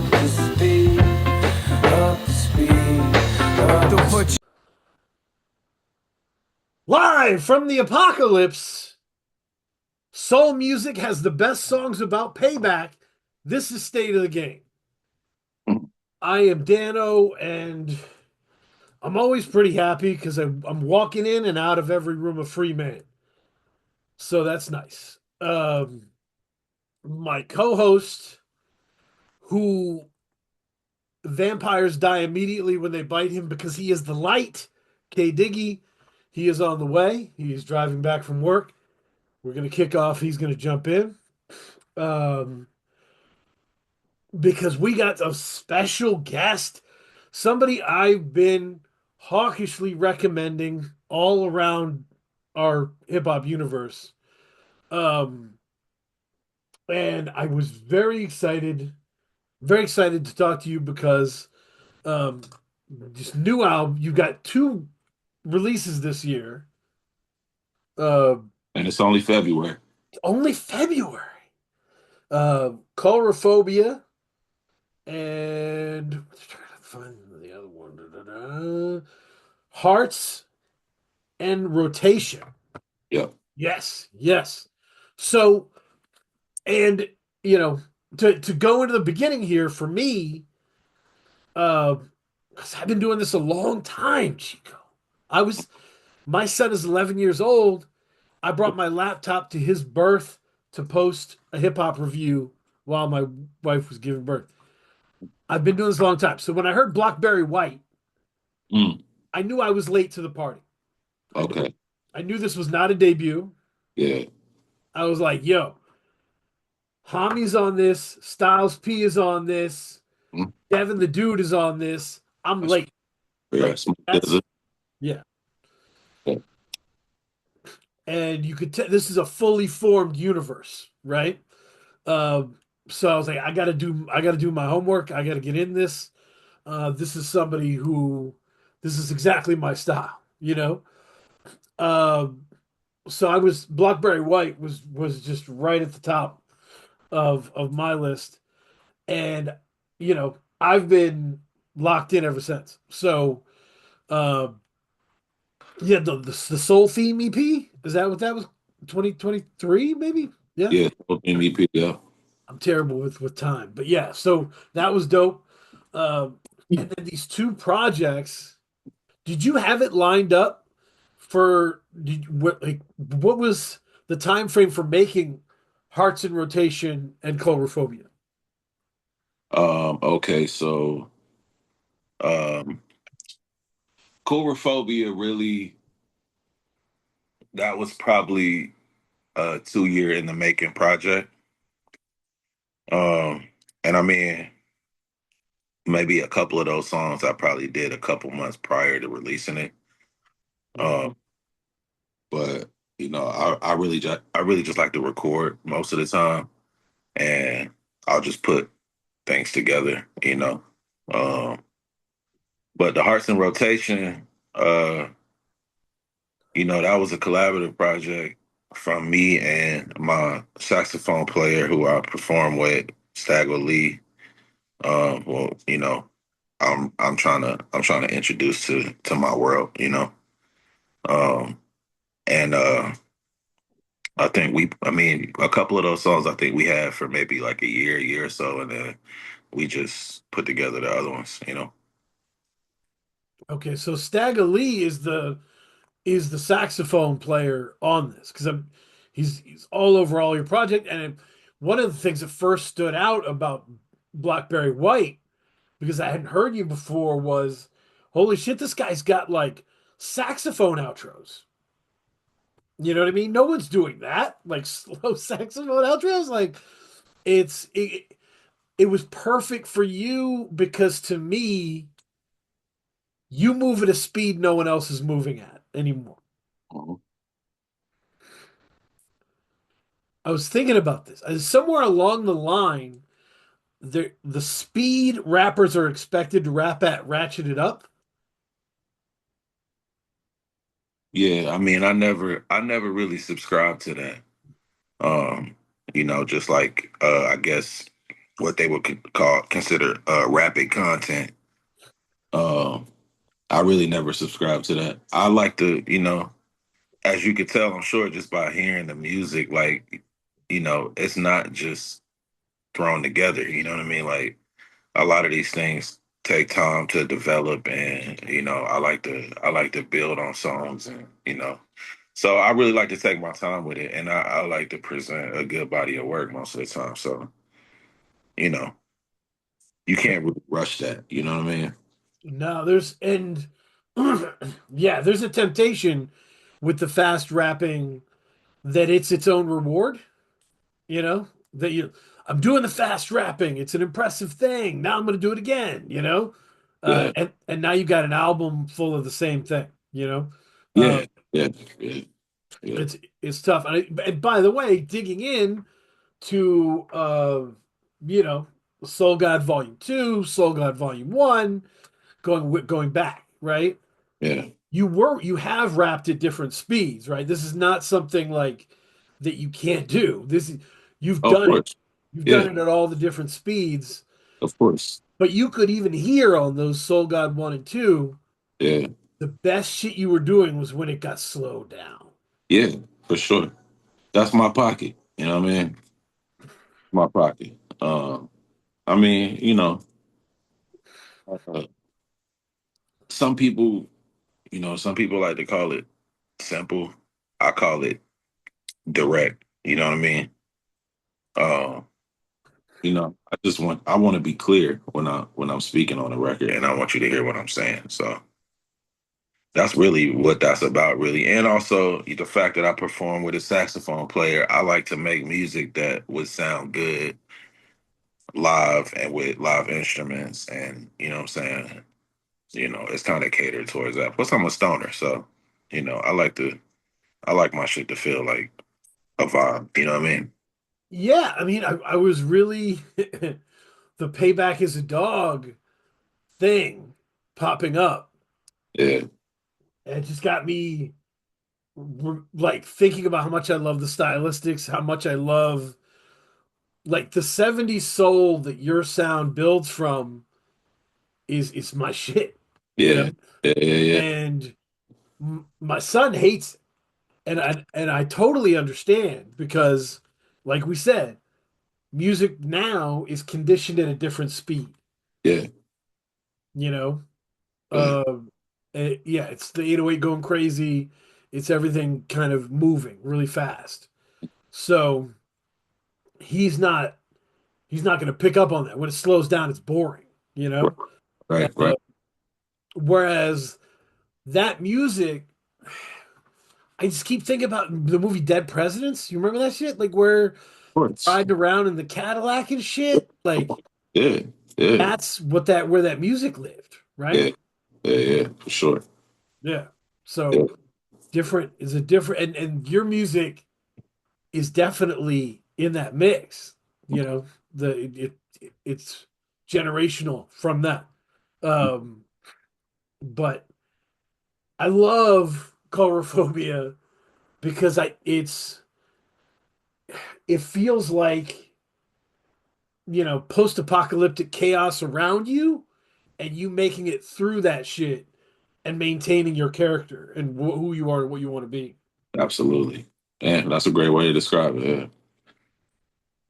up to speed, up to speed, up to speed. Live from the apocalypse, soul music has the best songs about payback. This is State of the Game. I am Dano, and I'm always pretty happy because I'm walking in and out of every room a free man. So that's nice. My co-host, who vampires die immediately when they bite him because he is the light, K Diggy, he is on the way. He's driving back from work. We're going to kick off. He's going to jump in. Um, because we got a special guest, somebody I've been hawkishly recommending all around our hip hop universe. Um, and I was very excited to talk to you because um, this new album, you got two releases this year. Uh, And it's only February. only February. Coulrophobia and I'm trying to find the other one. Hearts and rotation. Yep. Yes, yes. So, and you know, to go into the beginning here for me, uh, because I've been doing this a long time, Chico. I was my son is 11 years old. I brought my laptop to his birth to post a hip hop review while my wife was giving birth. I've been doing this a long time. So when I heard Blackberry White, Mm, I knew I was late to the party. I knew, okay. I knew this was not a debut. Yeah. I was like, yo, Hami's on this, Styles P is on this, Mm, Devin the Dude is on this. I'm that's late. yeah. Like Smooth that's Desert. yeah. Yeah. And you could tell this is a fully formed universe, right? Um, so I was like, I gotta do my homework. I gotta get in this. This is somebody who this is exactly my style, you know? Um, so I was Blackberry White was just right at the top of my list. And I've been locked in ever since. So um yeah, the Soul Theme EP, is that what that was? 2023 maybe? Yeah. Yeah. MVP. Yeah. I'm terrible with time. But yeah, so that was dope. And then these two projects, did you have it lined up for what was the time frame for making Hearts in Rotation and Coulrophobia? Okay. So, um, Coulrophobia really, that was probably a 2 year in the making project. Um, and I mean, maybe a couple of those songs I probably did a couple months prior to releasing it. Um, but I really just like to record most of the time, and I'll just put things together. Um, but the Hearts in Rotation, uh, that was a collaborative project from me and my saxophone player who I perform with, Stagger Lee. Well, I'm trying to introduce to my world. Um, and I mean, a couple of those songs I think we had for maybe like a year or so, and then we just put together the other ones. Okay, so Stagger Lee is the saxophone player on this because he's all over all your project. And one of the things that first stood out about Blackberry White, because I hadn't heard you before, was holy shit, this guy's got like saxophone outros. You know what I mean? No one's doing that, like slow saxophone outros. Like it's it was perfect for you because to me, you move at a speed no one else is moving at anymore. Mhm. I was thinking about this. Somewhere along the line, the speed rappers are expected to rap at ratcheted up. Yeah, I mean, I never really subscribed to that. Um, just like I guess what they would call consider rapid content. Um, I really never subscribed to that. I like to, as you could tell, I'm sure just by hearing the music, like, it's not just thrown together. You know what I mean? Like a lot of these things take time to develop, and I like to build on songs, and so I really like to take my time with it, and I like to present a good body of work most of the time. So you know, you can't really rush that. You know what I mean? No, there's and yeah, there's a temptation with the fast rapping that it's its own reward, you know, that you I'm doing the fast rapping, it's an impressive thing. Now I'm going to do it again, you know? Yeah, And now you got an album full of the same thing, you know? Uh yeah, yeah, yeah, yeah, it's tough. And by the way, digging in to you know, Soul God Volume 2, Soul God Volume 1, going back, right? yeah. You have rapped at different speeds, right? This is not something like that you can't do. You've Of done it. course. You've done Yeah, it at all the different speeds, of course. but you could even hear on those Soul God 1 and 2, Yeah, the best shit you were doing was when it got slowed down. yeah, for sure. That's my pocket. You know what I mean? My pocket. I mean, uh, some people, some people like to call it simple. I call it direct. You know what I mean? Um, I want to be clear when I'm speaking on the record, and I want you to hear what I'm saying. So that's really what that's about, really. And also the fact that I perform with a saxophone player, I like to make music that would sound good live and with live instruments, and what I'm saying. It's kind of catered towards that. Plus, I'm a stoner, so I like my shit to feel like a vibe. You know what I mean? Yeah, I mean, I was really the payback is a dog thing popping up. Yeah, And it just got me like thinking about how much I love the stylistics, how much I love like the 70s soul that your sound builds from is my shit, you yeah, know? yeah, yeah, yeah, And my son hates it. And I totally understand because like we said, music now is conditioned at a different speed, yeah, you know? yeah. Yeah, it's the 808 going crazy. It's everything kind of moving really fast. So he's not he's not going to pick up on that. When it slows down, it's boring, you Right, know? right, right. Uh, whereas that music, I just keep thinking about the movie Dead Presidents. You remember that shit? Like where Of course. riding around in the Cadillac and shit? Like Yeah, yeah, that's where that music lived, right? yeah, yeah, yeah, for sure. Yeah. Yeah, So different is a different and your music is definitely in that mix. You know, it's generational from that. Um, but I love Coulrophobia because it feels like post-apocalyptic chaos around you and you making it through that shit and maintaining your character and who you are and what you want to be. absolutely. Yeah, that's a great way to describe it.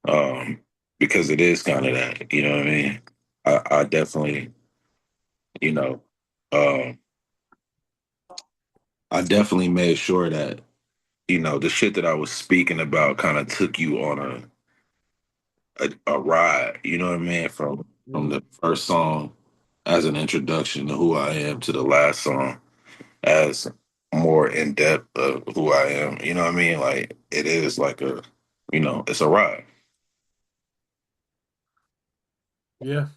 Yeah. Because it is kind of that. You know what I mean? I definitely, you know, um, I definitely made sure that the shit that I was speaking about kind of took you on a ride. You know what I mean? From Mm. the first song as an introduction to who I am to the last song as more in depth of who I am. You know what I mean? Like it is like it's a ride. Yeah,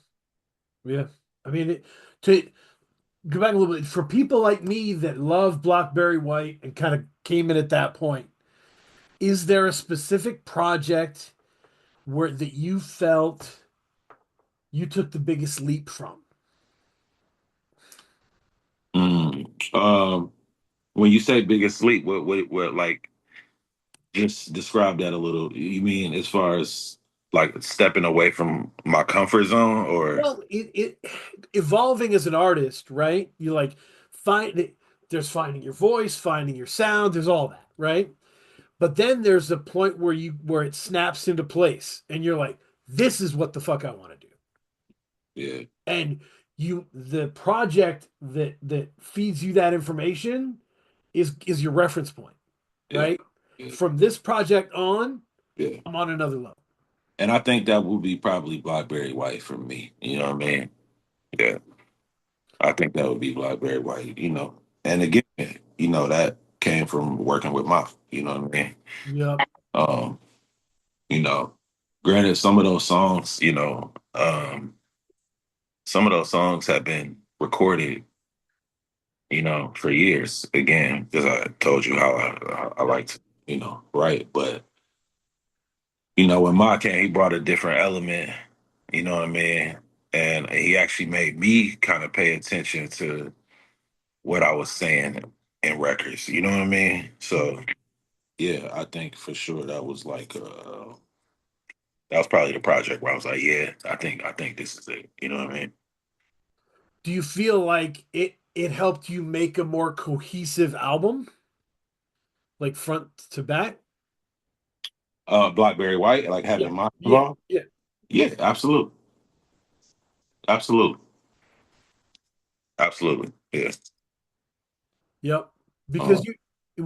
yeah. I mean, to go back a little bit, for people like me that love Blackberry White and kind of came in at that point, is there a specific project where that you felt you took the biggest leap from? Mm. When you say biggest sleep, what like just describe that a little. You mean as far as like stepping away from my comfort zone, or Well, it evolving as an artist, right? You like find it, there's finding your voice, finding your sound, there's all that, right? But then there's a point where it snaps into place and you're like, this is what the fuck I want to do. yeah, And the project that feeds you that information is your reference point, yeah, right? yeah, From this project on, yeah. I'm on another level. And I think that would be probably Blackberry White for me. You know what I mean? Yeah, I think that would be Blackberry White. And again, that came from working with Mouth. You know what I mean? Yep. Um, you know, granted, some of those songs have been recorded, for years. Again, because I told you how I like to, write. But when Ma came, he brought a different element. You know what I mean? And he actually made me kind of pay attention to what I was saying in records. You know what I mean? So yeah, I think for sure that was probably the project where I was like, yeah, I think this is it. You know what I mean? Do you feel like it helped you make a more cohesive album, like front to back? Blackberry White, like Yeah. having my Yeah. involved. Yeah. Yeah, absolutely, absolutely, absolutely. Yeah. Yep. Uh, Because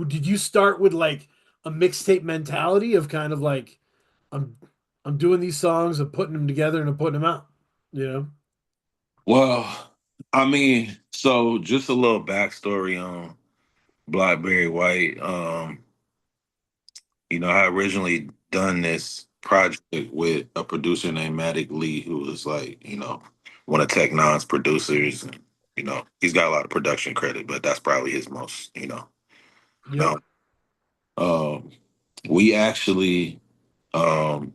did you start with like a mixtape mentality of kind of like I'm I'm doing these songs, I'm putting them together and I'm putting them out, you know? well, I mean, so just a little backstory on Blackberry White. I originally done this project with a producer named Matic Lee, who was like, one of Tech Nine's producers. And, he's got a lot of production credit, but that's probably his most, Yep. known. Um, we actually, um,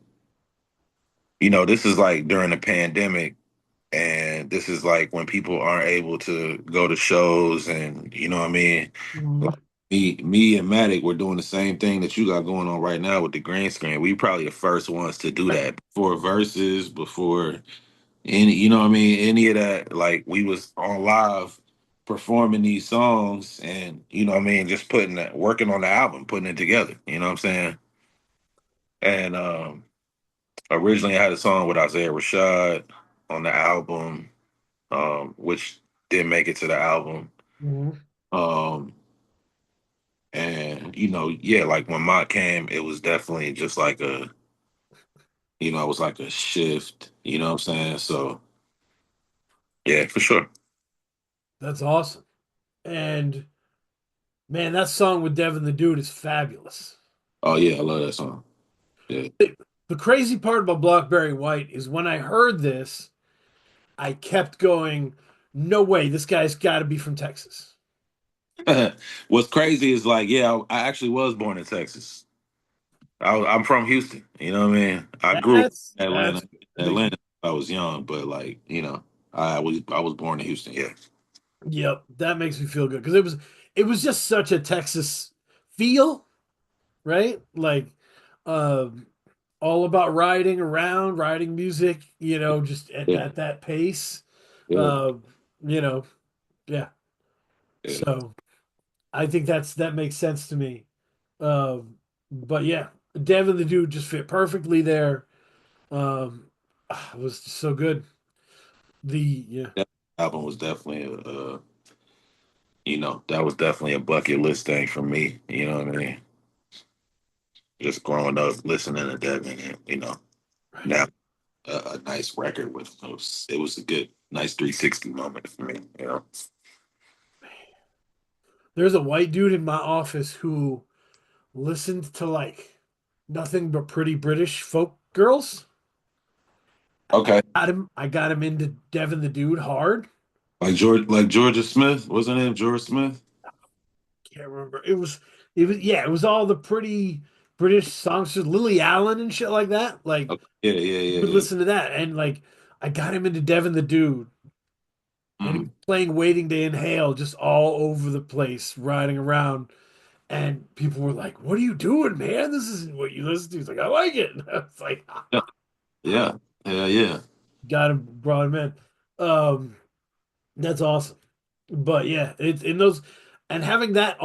this is like during the pandemic, and this is like when people aren't able to go to shows, and you know what I mean. Mhm. Like me and Matic were doing the same thing that you got going on right now with the green screen. We probably the first ones to do that before verses, before any, you know what I mean, any of that. Like we was on live performing these songs, and you know what I mean, just working on the album, putting it together. You know what I'm saying? And originally I had a song with Isaiah Rashad on the album, which didn't make it to the album. Mhm. Um, and yeah, like when Mott came, it was definitely just like it was like a shift. You know what I'm saying? So yeah, for sure. That's awesome. And man, that song with Devin the Dude is fabulous. Oh yeah, I love that song. Yeah. The crazy part about Blackberry White is when I heard this, I kept going, no way, this guy's got to be from Texas. What's crazy is like, yeah, I actually was born in Texas. I'm from Houston. You know what I mean? I grew up in Atlanta. That's makes Atlanta. I was young, but like, I was born in Houston. Yeah. yep, that makes me feel good because it was just such a Texas feel, right? Like um all about riding around, riding music, just at, Yeah. at that pace. Yeah. Uh, you know, yeah. Yeah. So I think that makes sense to me. But yeah, Devin the Dude just fit perfectly there. It was so good. Yeah. That album was definitely that was definitely a bucket list thing for me. You know what I mean? Just growing up listening to Devin, and Right. now a nice record with it was a good nice 360 moment for me. There's a white dude in my office who listened to like nothing but pretty British folk girls. Okay. I got him into Devin the Dude hard. Like Georgia Smith, wasn't it George Smith? Can't remember. It was all the pretty British songs, just Lily Allen and shit like that. Like Okay. Yeah, yeah, you yeah, would yeah. listen to that, and like I got him into Devin the Dude, and he was Mm. playing "Waiting to Inhale" just all over the place, riding around, and people were like, "What are you doing, man? This isn't what you listen to." He's like, "I like it." And I was like, Yeah. Yeah. Yeah. Yeah. Got him, brought him in. Um, that's awesome. But yeah, it's in those, and having that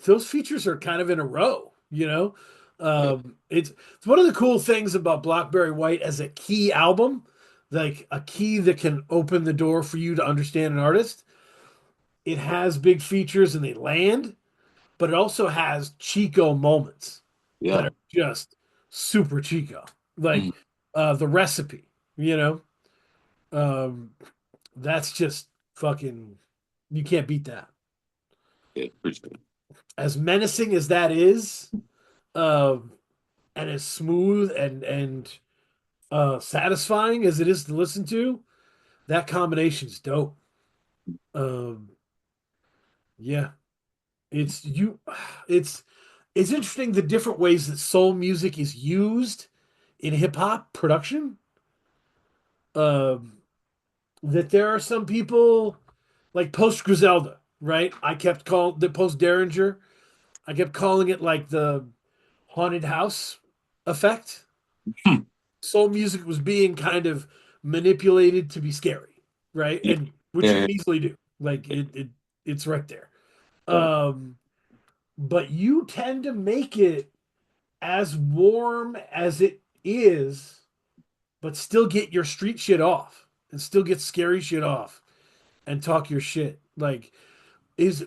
those features are kind of in a row, you know. Yeah. It's one of the cool things about Blackberry White as a key album, like a key that can open the door for you to understand an artist. It has big features and they land, but it also has Chico moments that Yeah. are just super Chico, Mm, like the recipe, you know. Um, that's just fucking, you can't beat that. yeah. Appreciate it. As menacing as that is, um, and as smooth and satisfying as it is to listen to, that combination's dope. Um, yeah, it's you. It's it's interesting the different ways that soul music is used in hip hop production. Um, that there are some people like post Griselda, right? I kept calling the post Derringer. I kept calling it like the haunted house effect. Hmm. Soul music was being kind of manipulated to be scary, right? Yeah. And which you Yeah. can easily do. Like it's right there. Yeah. Um, but you tend to make it as warm as it is, but still get your street shit off and still get scary shit off and talk your shit. Like, is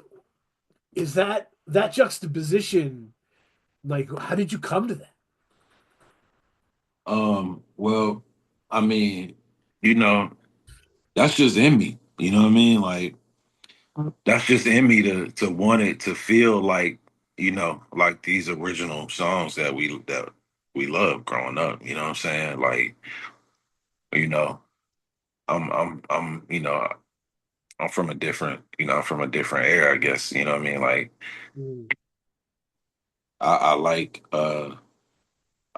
that juxtaposition, like how did you come to that? Well, I mean, you know, that's just in me. You know what I mean? Like that's just in me to want it to feel like, like these original songs that we love growing up. You know what I'm saying? Like, you know, I'm from a different, I'm from a different era, I guess. You know what I mean? Like Mm.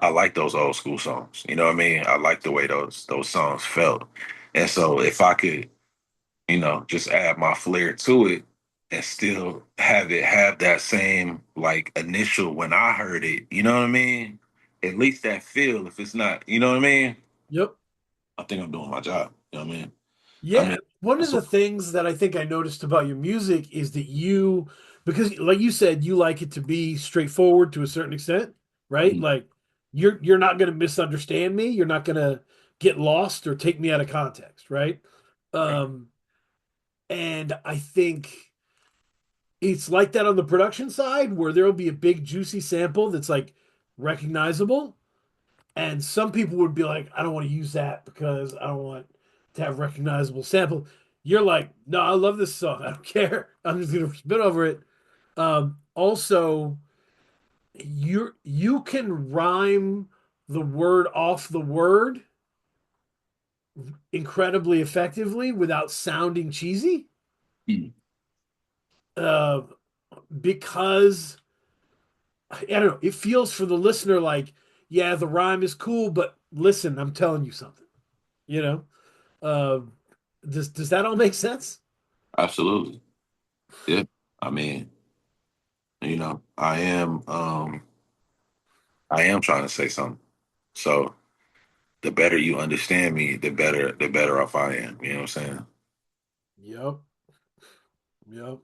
I like those old school songs. You know what I mean? I like the way those songs felt. And so if I could, just add my flair to it and still have it have that same like initial when I heard it, you know what I mean? At least that feel, if it's not, you know what I mean? Yep. I think I'm doing my job. You know what I mean? I Yeah, mean, one of that's the what, things that I think I noticed about your music is that because like you said, you like it to be straightforward to a certain extent, right? mm, Like you're not going to misunderstand me, you're not going to get lost or take me out of context, right? right. Um, and I think it's like that on the production side where there'll be a big juicy sample that's like recognizable. And some people would be like, I don't want to use that because I don't want to have recognizable sample. You're like, no, I love this song. I don't care. I'm just gonna spit over it. Also, you can rhyme the word off the word incredibly effectively without sounding cheesy. Mm. Uh, because I don't know, it feels for the listener like, yeah, the rhyme is cool, but listen, I'm telling you something, you know? Uh, does that all make sense? Absolutely. Yeah. I mean, I am trying to say something. So the better you understand me, the better off I am. You know what I'm saying? Yep. Yep.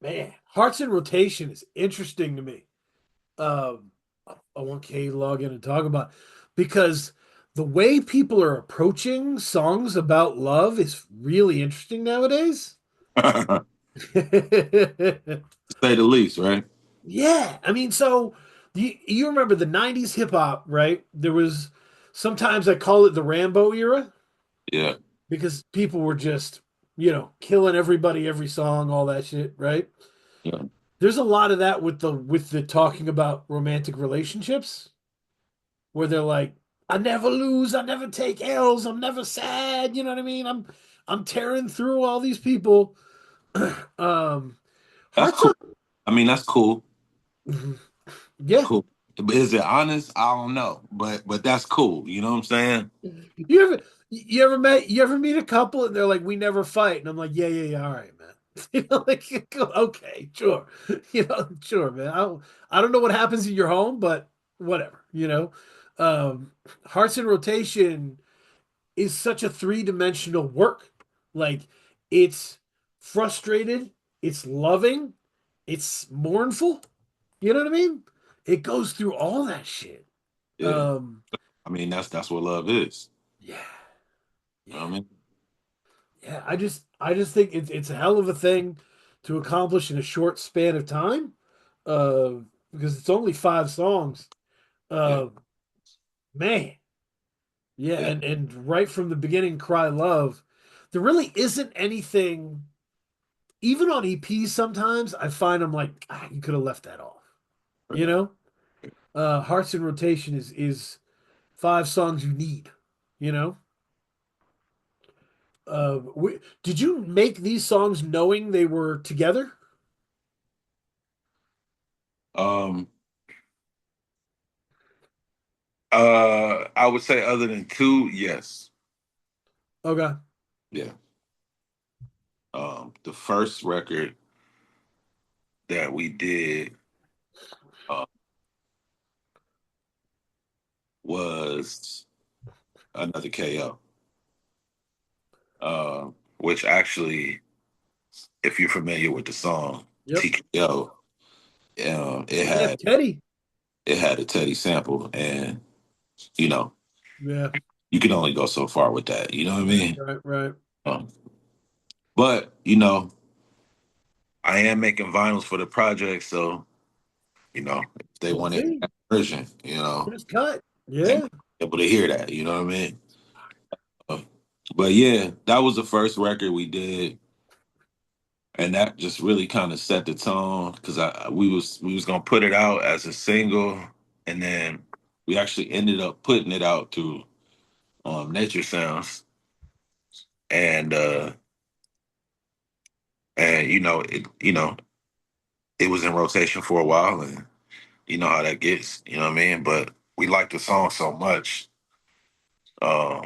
Man, Hearts in Rotation is interesting to me. Um, I want Kay to log in and talk about because the way people are approaching songs about love is really interesting nowadays. To say the least, right? Yeah, I mean, so you remember the 90s hip hop, right? There was sometimes I call it the Rambo era Yeah. because people were just, killing everybody, every song, all that shit, right? Yeah. There's a lot of that with the talking about romantic relationships where they're like, I never lose, I never take L's, I'm never sad, you know what I mean? I'm tearing through all these people. Um That's Hearts cool. on I mean, that's cool. Yeah. Cool. But is it honest? I don't know. But that's cool. You know what I'm saying? You ever meet a couple and they're like, we never fight, and I'm like, yeah, yeah, yeah, all right, man. Like, okay, sure, sure, man. I don't know what happens in your home, but whatever. Um, Hearts in Rotation is such a three-dimensional work. Like it's frustrated, it's loving, it's mournful. You know what I mean? It goes through all that shit. Yeah. Um, I mean, that's what love is. yeah, You know yeah, what I mean? yeah. I just think it's a hell of a thing to accomplish in a short span of time. Uh, because it's only 5 songs. Yeah. Uh, man, yeah, Yeah. and right from the beginning, Cry Love. There really isn't anything, even on EPs. Sometimes I find I'm like, you could have left that off. You Right. know, Hearts in Rotation is 5 songs you need. You know. Did you make these songs knowing they were together? Um, I would say other than two, yes. Okay. Yeah. The first record that we did uh, was another KO, which actually, if you're familiar with the song Yep. TKO, it Yeah, had Teddy. it had a Teddy sample, and you know Yeah. you can only go so far with that. You know what I Right. mean? Right. Right. Um, but I am making vinyls for the project, so if they We'll want to hear see. that version, First cut. they might Yeah. be able to hear that. You know what I mean? Um, but yeah, that was the first record we did, and that just really kind of set the tone because we was gonna put it out as a single, and then we actually ended up putting it out through Nature Sounds, and it was in rotation for a while, and you know how that gets. You know what I mean? But we liked the song so much. Uh,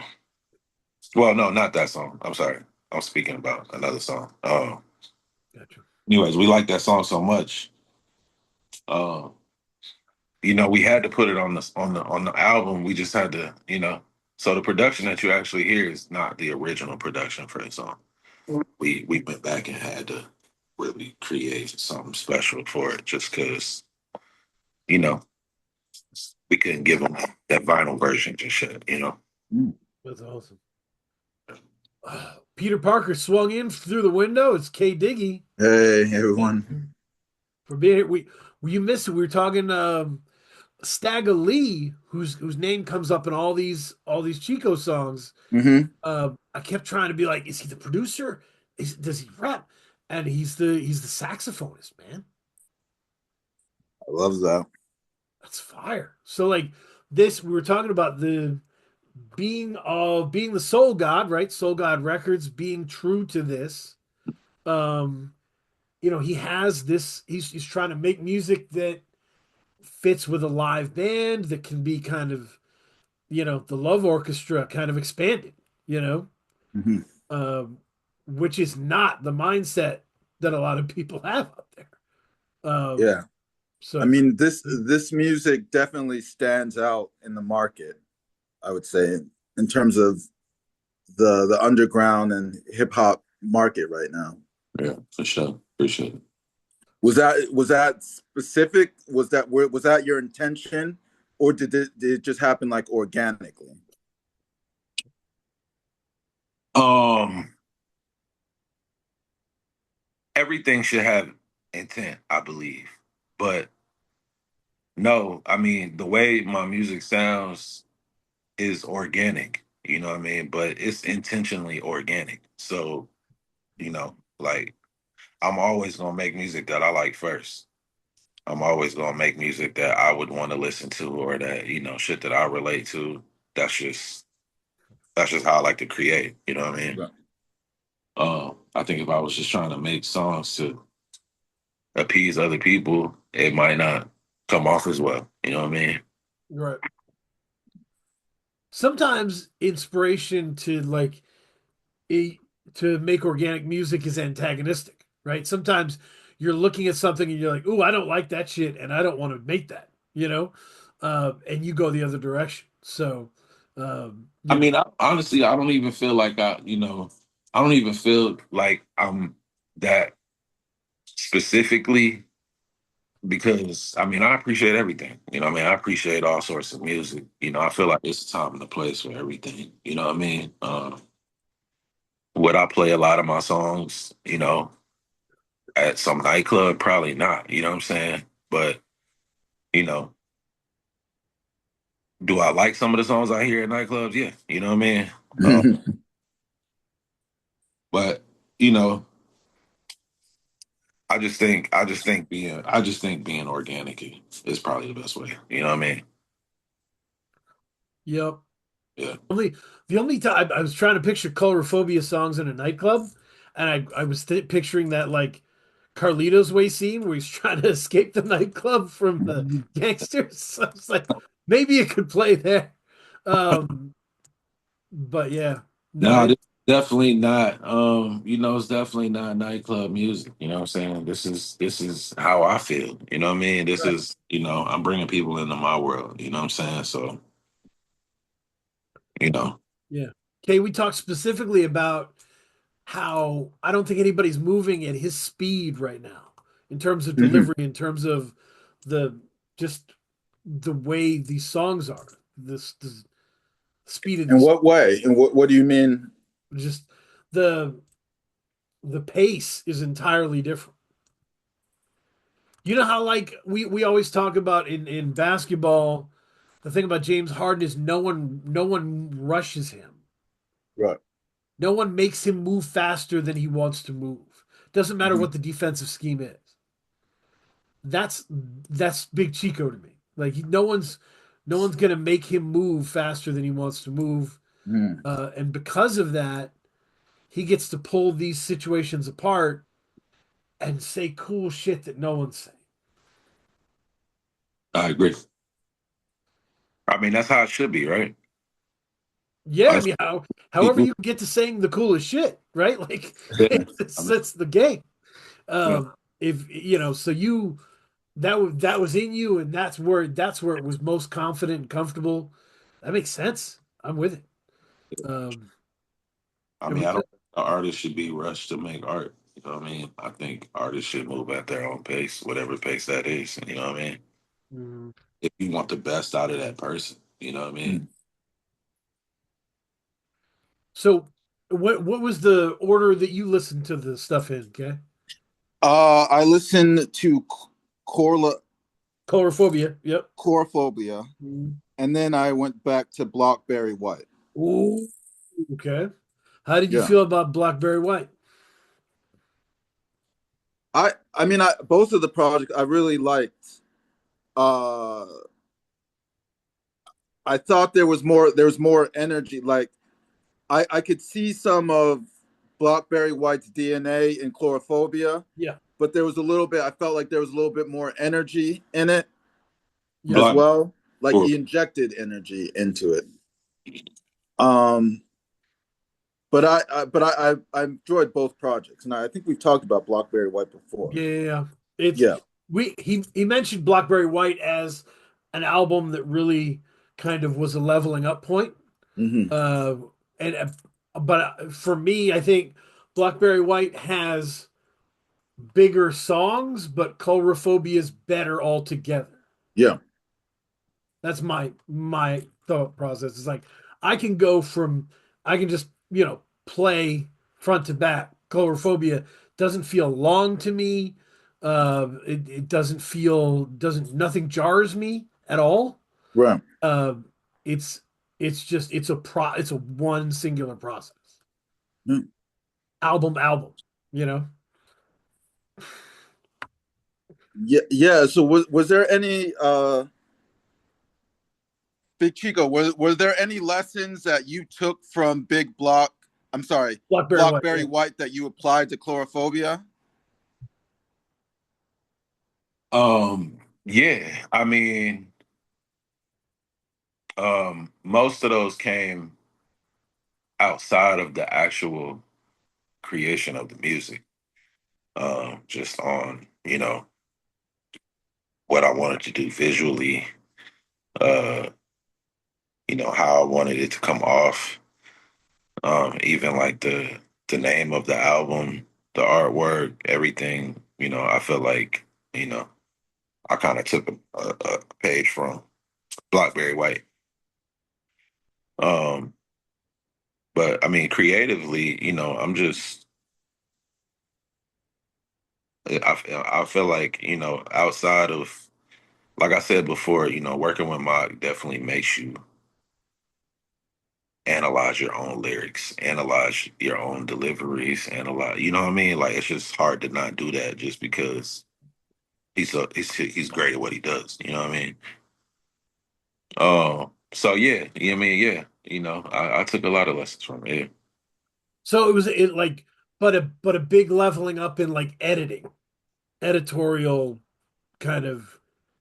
well, no, not that song. I'm sorry. I'm speaking about another song. Gotcha. Anyways, we liked that song so much. Uh, we had to put it on the album. We just had to, So the production that you actually hear is not the original production for the song. We went back and had to really create something special for it, just because you know we couldn't give them that vinyl version just yet. That's awesome. Peter Parker swung in through the window. It's K Diggy Hey everyone. for being here. You missed it. We were talking Stagger Lee, whose name comes up in all these Cheeko songs. Hmm. I kept trying to be like, is he the producer? Does he rap? And he's the saxophonist, man. I love that. That's fire. So like this, we were talking about the being the Soul God, right? Soul God Records being true to this. Um, he has this. He's trying to make music that fits with a live band that can be kind of the Love Orchestra kind of expanded. You know, Hmm. um, which is not the mindset that a lot of people have out there. Yeah. So I it's mean this music definitely stands out in the market, I would say, in terms of the underground and hip hop market right now. Yeah, for sure. Appreciate it. Was that specific? Was that your intention, or did it just happen like organically? Um, Everything should have intent, I believe. But no, I mean the way my music sounds is organic. You know what I mean? But it's intentionally organic. So, like I'm always gonna make music that I like first. I'm always gonna make music that I would want to listen to or that, shit that I relate to. That's just that's just how I like to create. You know what I mean? Right. I think if I was just trying to make songs to appease other people, it might not come off as well. You know what I mean? right. Sometimes inspiration e- to make organic music is antagonistic, right? Sometimes you're looking at something and you're like, "Ooh, I don't like that shit, and I don't want to make that." You know, and you go the other direction. So, I you know, mean, honestly, I don't even feel like I don't even feel like I'm that specifically because I mean, I appreciate everything. You know what I mean? I appreciate all sorts of music. You know, I feel like it's a time and a place for everything. You know what I mean? Would I play a lot of my songs, at some nightclub? Probably not. You know what I'm saying? But, you know, do I like some of the songs I hear at nightclubs? Yeah. You know what I mean? Uh, but, you know, I just think being organic is probably the best way. You know what I mean? yep. Yeah. Only the only time I was trying to picture Coulrophobia songs in a nightclub, and I was picturing that like Carlito's Way scene where he's trying to escape the nightclub from the gangsters. So I was like, maybe it could play there. Um, but yeah, no, No, this is definitely not. It's definitely not nightclub music. You know what I'm saying? This is how I feel. You know what I mean? This right, is I'm bringing people into my world. You know what I'm saying? So you know, yeah. Okay, we talked specifically about how I don't think anybody's moving at his speed right now in terms of Mhm. delivery, in terms of the just the way these songs are, this speed of In these, what way? And what do you mean? just the the pace is entirely different. You know how like we always talk about in basketball, the thing about James Harden is no one rushes him. Right. No one makes him move faster than he wants to move. Doesn't matter Mhm. what the defensive scheme is. That's that's big Cheeko to me. Like no one's gonna make him move faster than he wants to move, Mhm. and because of that, he gets to pull these situations apart and say cool shit that no one's saying. I agree. I mean, that's how it should be, right? Yeah, I That's mean, however people. you get to saying the coolest shit, right? Like Yeah. it's I mean, that's the game. yeah. If so you that was in you, and that's where it was most confident and comfortable. That makes sense. I'm with it. Um, I and mean, we I don't think the artist should be rushed to make art. You know what I mean? I think artists should move at their own pace, whatever pace that is. You know what I mean? Mhm. If you want the best out of that person, you know what I mean? Mhm. So what was the order that you listened to the stuff in? Okay, I listened to Corla Colorophobia. Yep. Coulrophobia, Mhm. and then I went back to Blackberry White. Ooh, okay. How did you Yeah. feel about Blackberry White? I mean, I both of the projects I really liked. Uh, I thought there was more energy. Like I could see some of Blackberry White's DNA in Chlorophobia, Yeah. but there was a little bit. I felt like there was a little bit more energy in it Yeah. as Black well. Like or he injected energy into it. Um, but I enjoyed both projects, and I think we've talked about Blackberry White before. Yeah. It's Yeah. we he mentioned Blackberry White as an album that really kind of was a leveling up point. Hmm. Uh, and but for me, I think Blackberry White has bigger songs, but Colorophobia is better altogether. Yeah. That's my thought process. It's like I can go from I can just play front to back. Colorophobia doesn't feel long to me. It doesn't feel doesn't nothing jars me at all. Right. Uh, it's it's a one singular process. Yeah. Album. You know. Yeah. Yeah. So was there any Big Chico, were there any lessons that you took from Big Block? I'm sorry, Blackberry White. Blackberry Yeah. White that you applied to Chlorophobia? yeah. I mean, most of those came outside of the actual creation of the music. Just on, what I wanted to do visually, uh, how I wanted it to come off. Even like the name of the album, the artwork, everything. I feel like I kind of took a page from Blackberry White. Um, but I mean, creatively, I'm just I feel like outside of, like I said before, working with Mock definitely makes you analyze your own lyrics, analyze your own deliveries, analyze. You know what I mean? Like it's just hard to not do that just because he's great at what he does. You know what I mean? So yeah, I mean, yeah, I took a lot of lessons from it. So it like, but a big leveling up in like editorial kind of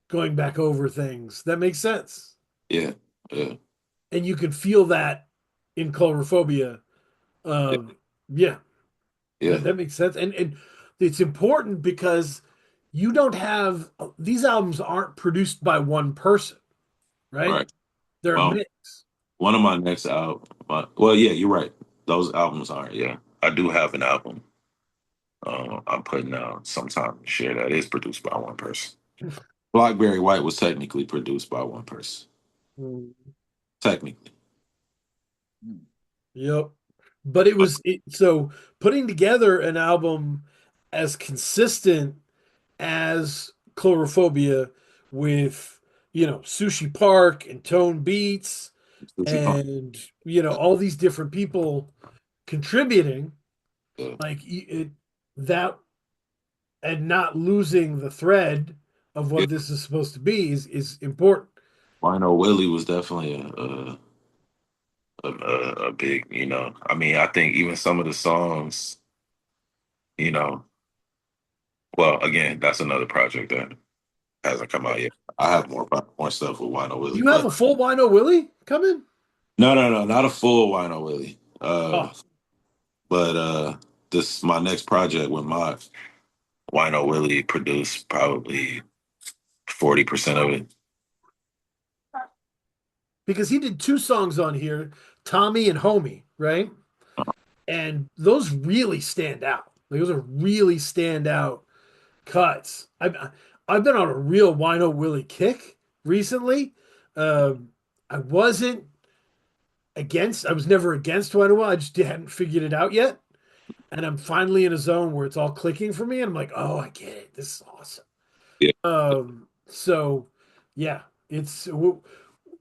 going back over things. That makes sense. Yeah, yeah, And you can feel that in Coulrophobia. yeah, Um, yeah, yeah. that makes sense. And it's important because you don't have these albums aren't produced by one person, right? Right. They're a Um, mix. one of my next album. Well, yeah, you're right. Those albums are. Yeah, I do have an album. I'm putting out sometime this year that is produced by one person. Blackberry White was technically produced by one person. Mm. Technically. Yep. But so putting together an album as consistent as Coulrophobia with, Sushi Park and Tone Beats Sushi Punk. and, all these different people contributing, Yeah. like that and not losing the thread of Yeah. what this is supposed to be is important. Wino Willie was definitely a big, I mean, I think even some of the songs, you know, well, again, that's another project that hasn't come out yet. I have more stuff with Wino Willie, You have but a full Wino Willie coming? no, no, no, not a full Wino Willie. Oh, But this my next project with my Wino Willie produced probably 40% of it. because he did two songs on here, Tommy and Homie, right? And those really stand out. Like, those are really stand out cuts. I've been on a real Wino Willie kick recently. Um, I wasn't I was never against Wino Willie. I just hadn't figured it out yet. And I'm finally in a zone where it's all clicking for me. And I'm like, oh, I get it. This is awesome. Yeah. So yeah, it's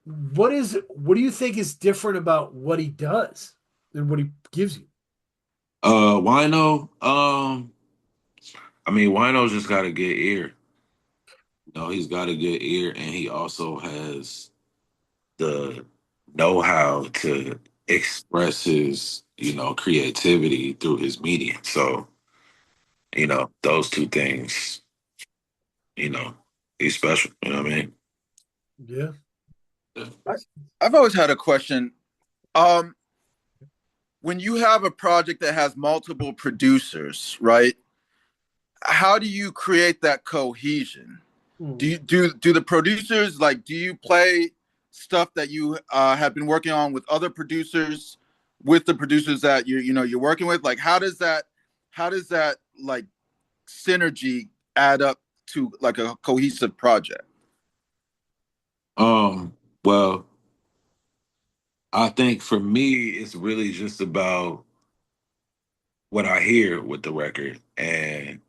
what do you think is different about what he does than what he gives you? Wino, I mean, Wino's just got a good ear. He's got a good ear, and he also has the know-how to express his, creativity through his medium. So, those two things, you know, he's special. You know what I mean? Yeah. Yeah. I've always had a question. Um, when you have a project that has multiple producers, right? How do you create that cohesion? Hmm. Do the producers like? Do you play stuff that you have been working on with other producers, with the producers that you're working with? Like, how does that like synergy add up to like a cohesive project? Well, I think for me, it's really just about what I hear with the record and,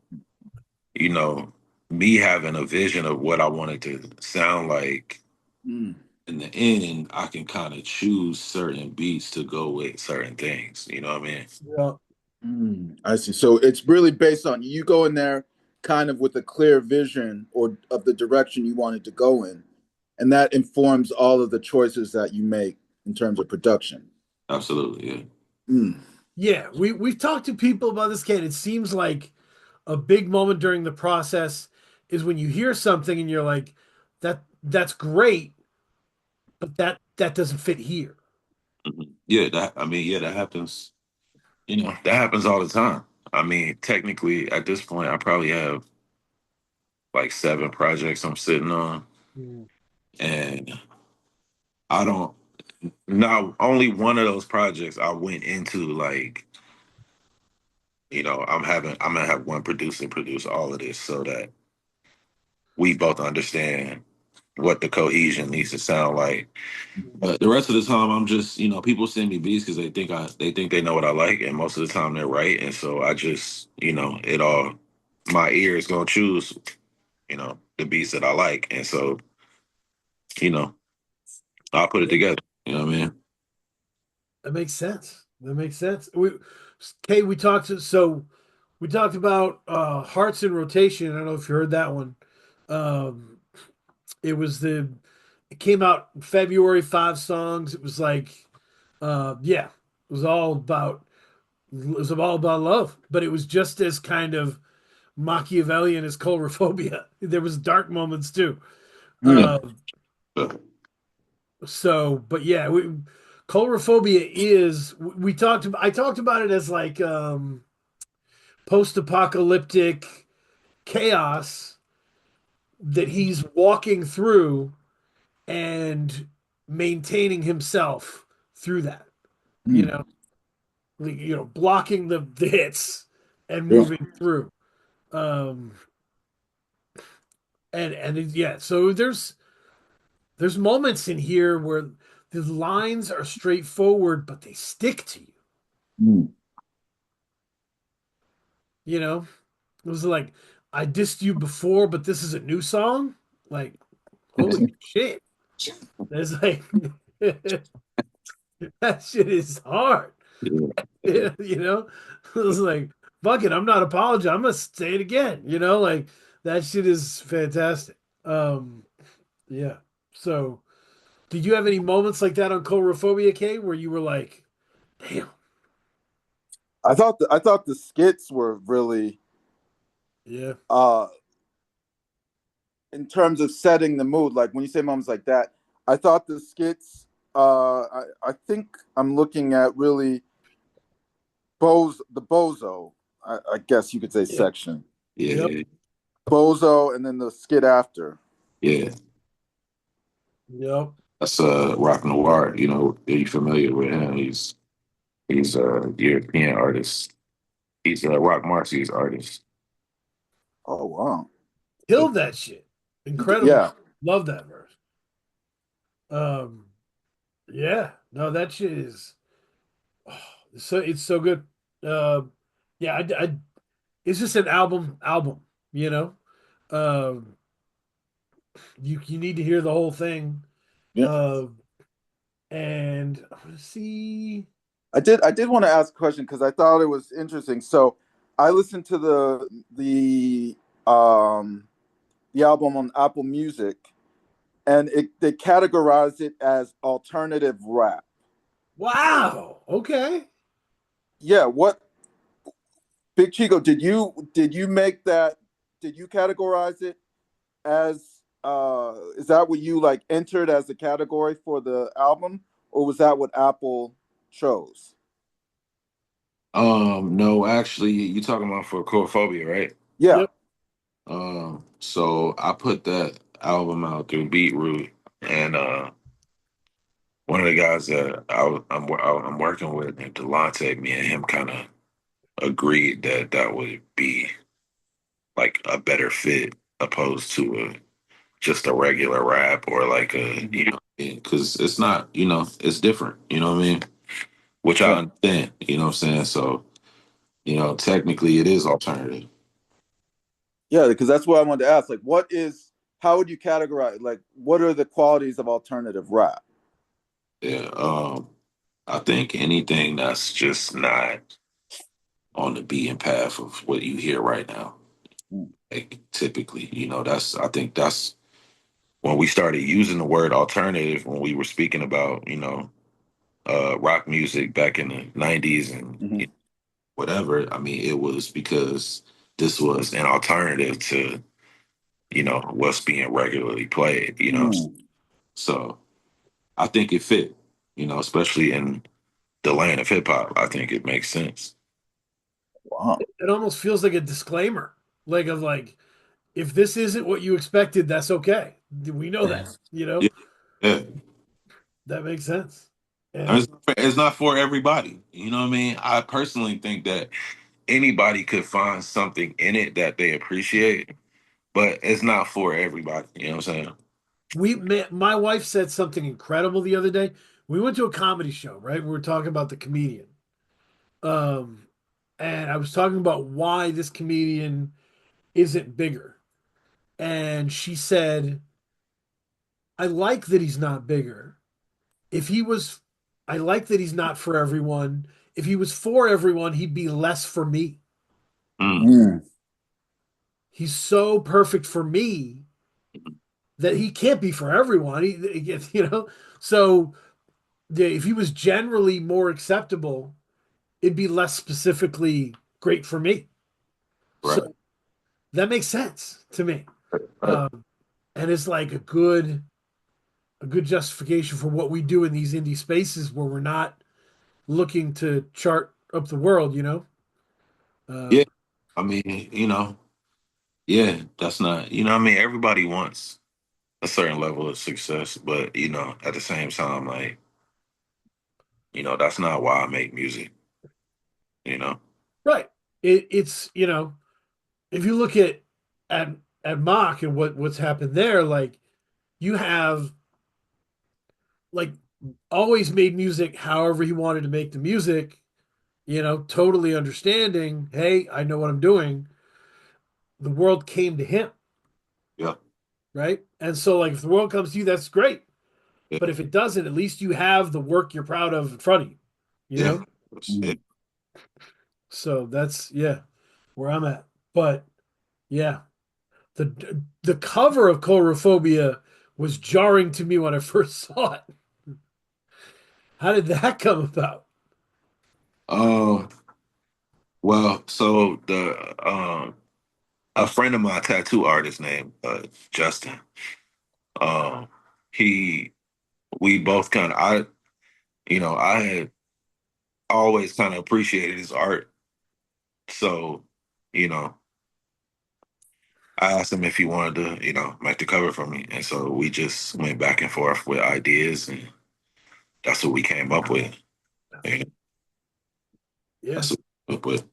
you know, me having a vision of what I wanted to sound like. Mm. In the end, I can kind of choose certain beats to go with certain things. You know what I mean? Yeah. I see. So it's really based on you go in there kind of with a clear vision or of the direction you wanted to go in, and that informs all of the choices that you make in terms of production. Absolutely, yeah. Mm. Yeah, we've talked to people about this kid. It seems like a big moment during the process is when you hear something and you're like, that's great, but that doesn't fit here. Yeah, that happens. That happens all the time. I mean, technically, at this point, I probably have like 7 projects I'm sitting on, Mm. and I don't. Now, only one of those projects I went into like, I'm gonna have one producer produce all of this so that we both understand what the cohesion needs to sound like. But the rest of the time, I'm just, people send me beats because they think they know what I like, and most of the time they're right. And so I just, it all, my ear is gonna choose, the beats that I like, and so, you know, I'll put it together. You know what I mean? That makes sense. That makes sense. Kay, we talked about Hearts in Rotation. I don't know if you heard that one. Um, it was the it came out in February, 5 songs. It was like yeah, it was all about love, but it was just as kind of Machiavellian as Coulrophobia. There was dark moments too. Yeah. Uh, but yeah, Coulrophobia is we talked. I talked about it as like post-apocalyptic chaos that he's walking through and maintaining himself through that. You Mm. know, blocking the hits and Yeah. moving through. Um, yeah, so there's moments in here where the lines are straightforward, but they stick to you. Mm. You know, it was like I dissed you before, but this is a new song. Like, holy shit! It's like that shit is hard. Yeah. You know, it was like, fuck it, I'm not apologizing. I'm gonna say it again. Like that shit is fantastic. Yeah. So, did you have any moments like that on Coulrophobia, K, where you were like, damn, I thought the skits were really yeah, uh in terms of setting the mood. Like when you say moments like that, I thought the skits. I think I'm looking at really the Bozo. I guess you could say yeah, section yep, Yeah. Bozo, and then the skit after. Yeah. yep. That's Rock Noir. Are you familiar with him? He's a European artist. He's a Rock Marcy's artist. Oh wow. Killed that shit. Incredible. Yeah. Love that verse. Um, yeah, no, that shit is oh, it's so good. Yeah, it's just an album, you know. Um, you need to hear the whole thing. Yeah. Uh, and I want to see. I did want to ask a question because I thought it was interesting. So I listened to um the album on Apple Music, and they categorized it as alternative rap. Wow. Okay. Yeah, what Big Chico, did you make that, did you categorize it as is that what you like entered as a category for the album, or was that what Apple chose? No, actually, you talking about for Chorophobia, right? Yeah. Yep. So I put that album out through Beetroot, and one of the guys that I'm working with, named Delonte, me and him kind of agreed that that would be like a better fit opposed to just a regular rap or like a because it's not it's different. You know what I mean? Which I Yeah. understand. You know what I'm saying? So technically it is alternative. Yeah, because that's what I wanted to ask. Like, how would you categorize? Like, what are the qualities of alternative rap? Yeah. I think anything that's just not on the beaten path of what you hear right now. Mm. Like typically, I think that's when we started using the word alternative when we were speaking about, rock music back in the 90s and Mm-hmm. whatever. I mean, it was because this was an alternative to, what's being regularly played. Mm. So I think it fit, especially in the lane of hip hop. I think it makes sense. Wow. It almost feels like a disclaimer, like if this isn't what you expected, that's okay. We know that. Yeah. Yeah. That makes sense. And And it's not for everybody. You know what I mean? I personally think that anybody could find something in it that they appreciate, but it's not for everybody. You know what I'm saying? my wife said something incredible the other day. We went to a comedy show, right? We were talking about the comedian. Um, and I was talking about why this comedian isn't bigger. And she said, I like that he's not bigger. If he was, I like that he's not for everyone. If he was for everyone, he'd be less for me. Mm, Mm. He's so perfect for me that he can't be for everyone. So if he was generally more acceptable, it'd be less specifically great for me. right. So that makes sense to me. Right. And it's like a good justification for what we do in these indie spaces where we're not looking to chart up the world, you know? Yeah. Um, I mean, yeah, that's not, I mean, everybody wants a certain level of success, but, at the same time, like, that's not why I make music, you know? right. It's, if you look at at Mach and what's happened there, like you have like always made music however he wanted to make the music, totally understanding, hey, I know what I'm doing. The world came to him, Yeah. right? And so like if the world comes to you, that's great. Yeah. But if it doesn't, at least you have the work you're proud of in front of you, you Yeah. know? Yeah. So that's yeah, where I'm at. But yeah, the cover of Coulrophobia was jarring to me when I first saw it. How did that come about? Um, well, so a friend of my tattoo artist named Justin, um, he, we both kind of, I had always kind of appreciated his art. So, you know, I asked him if he wanted to, make the cover for me. And so we just went back and forth with ideas, and that's what we came up with. And Yeah, that's what we came up with.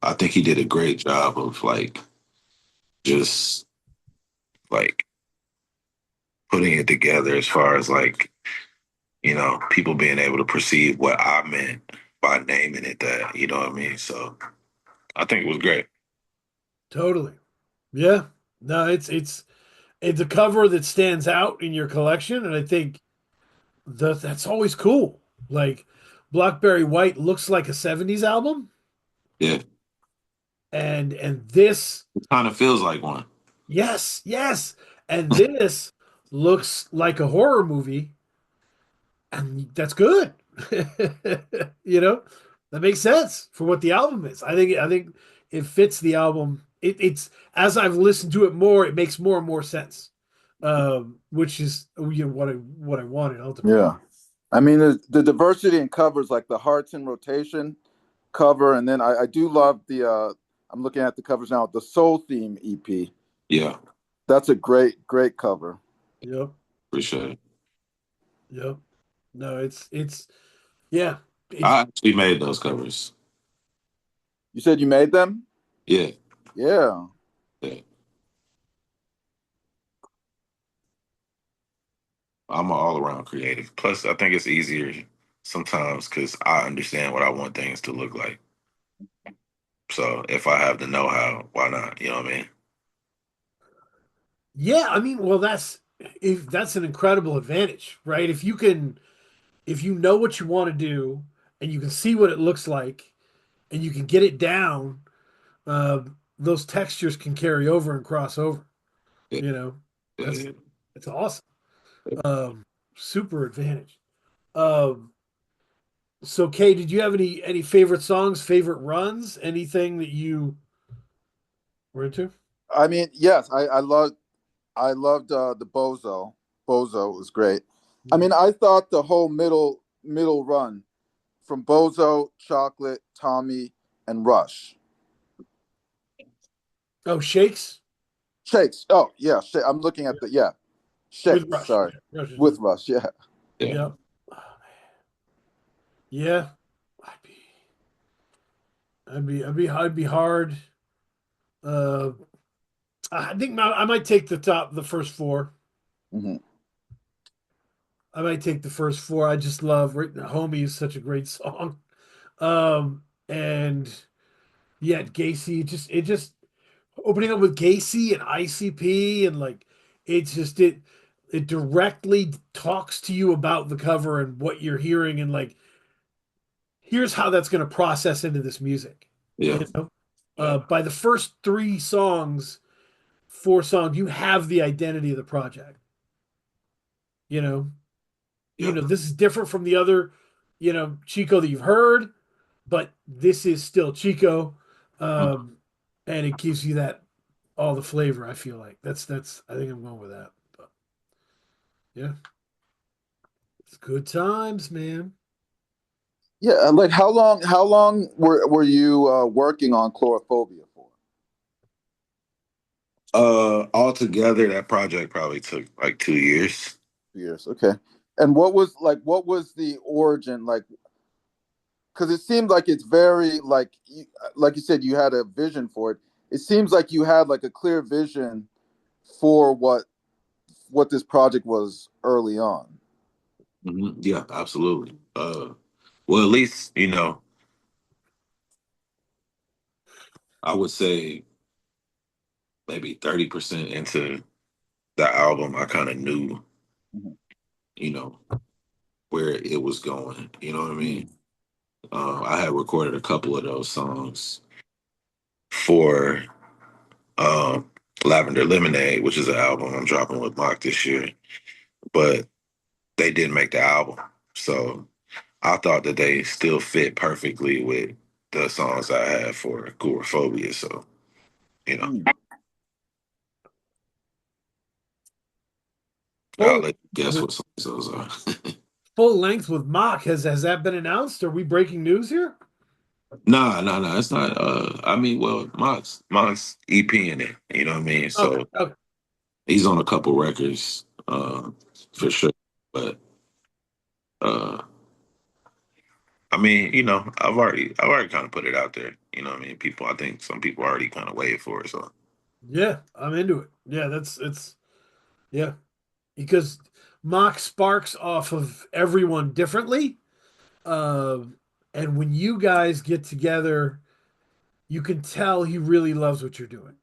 I think he did a great job of like just like putting it together as far as like, people being able to perceive what I meant by naming it that, you know what I mean? So I think it was great. totally. Yeah. No, it's a cover that stands out in your collection, and I think that's always cool. Like Blackberry White looks like a 70s album, Yeah. and this, It kind of feels like one. yes, yes. And this looks like a horror movie, and that's good. You know, that makes sense for what the album is. I think it fits the album. It's as I've listened to it more, it makes more and more sense. Which is what I wanted ultimately. Yeah. I mean, the diversity in covers, like the Hearts in Rotation cover, and then I do love I'm looking at the covers now, the Soul Theme EP. Yeah. That's a great cover. Yep, Appreciate it. yep. No, it's yeah, it's I actually made those covers. You said you made them? Yeah. Yeah. Yeah. I'm an all around creative. Plus, I think it's easier sometimes because I understand what I want things to look like. So if I have the know how, why not? You know what I mean? yeah. I mean, well, that's an incredible advantage, right? If you know what you want to do and you can see what it looks like and you can get it down, uh, those textures can carry over and cross over. Yeah. You know, Yeah. that's Yeah. it's awesome. Um, Super advantage. Um, so Kay, did you have any favorite songs, favorite runs, anything that you were into? I mean, yes, I loved the Bozo. Bozo was great. I mean, I thought the whole middle run from Bozo, Chocolate, Tommy, and Rush. Oh, Shakes Shakes. Oh, yeah. I'm looking at the, yeah. with Shakes. Rush. Sorry. Yeah, Rush is With with Rush. Yeah. Yeah. Yep. Oh, man. Yeah. I'd be, I'd be hard. Uh, I think I might take the first four. Mhm. I might take the first four. I just love Homie is such a great song. And yet Gacy it just opening up with Gacy and ICP and like it's just it directly talks to you about the cover and what you're hearing and like here's how that's going to process into this music. Yeah. You know, Yeah. by the first four songs, you have the identity of the project. You know, Yeah. this is different from the other, Cheeko that you've heard, but this is still Cheeko, Mm. um, and it gives you that all the flavor. I feel like that's. I think I'm going with that. But yeah, it's good times, man. Yeah, like how long were you working on Coulrophobia for? Altogether, that project probably took like 2 years. Years, okay. And what was the origin like? Because it seemed like it's very like you said, you had a vision for it. It seems like you had like a clear vision for what this project was early on. Yeah, absolutely. Well, at least, I would say maybe 30% into the album, I kind of knew, Mhm. you know, where it was going. You know what I Mhm. mean? I had recorded a couple of those songs for um, Lavender Lemonade, which is an album I'm dropping with Mock this year, but they didn't make the album. So I thought that they still fit perfectly with the songs I had for Coulrophobia. So, you know, Mhm. I'll Full let you guess with what songs those are. full length with Mock has that been announced? Are we breaking news here? Nah, nah, nah. It's not. I mean, well, Mox EP in it. You know what I mean? Okay, So okay, he's on a couple records, for sure. But uh, I mean, I've already kind of put it out there. You know what I mean? I think some people already kind of waited for it. So yeah, I'm into it. Yeah, that's it's yeah because Mock sparks off of everyone differently. Um, and when you guys get together, you can tell he really loves what you're doing.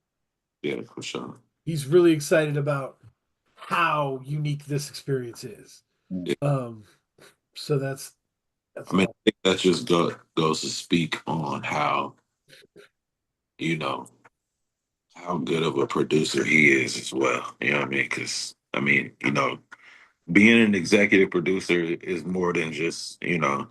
yeah, for sure. He's really excited about how unique this experience is. Yeah. Um, so that's I mean, all. I think that just goes to speak on you know, how good of a producer he is as well. You know what I mean? Because I mean, being an executive producer is more than just Yeah.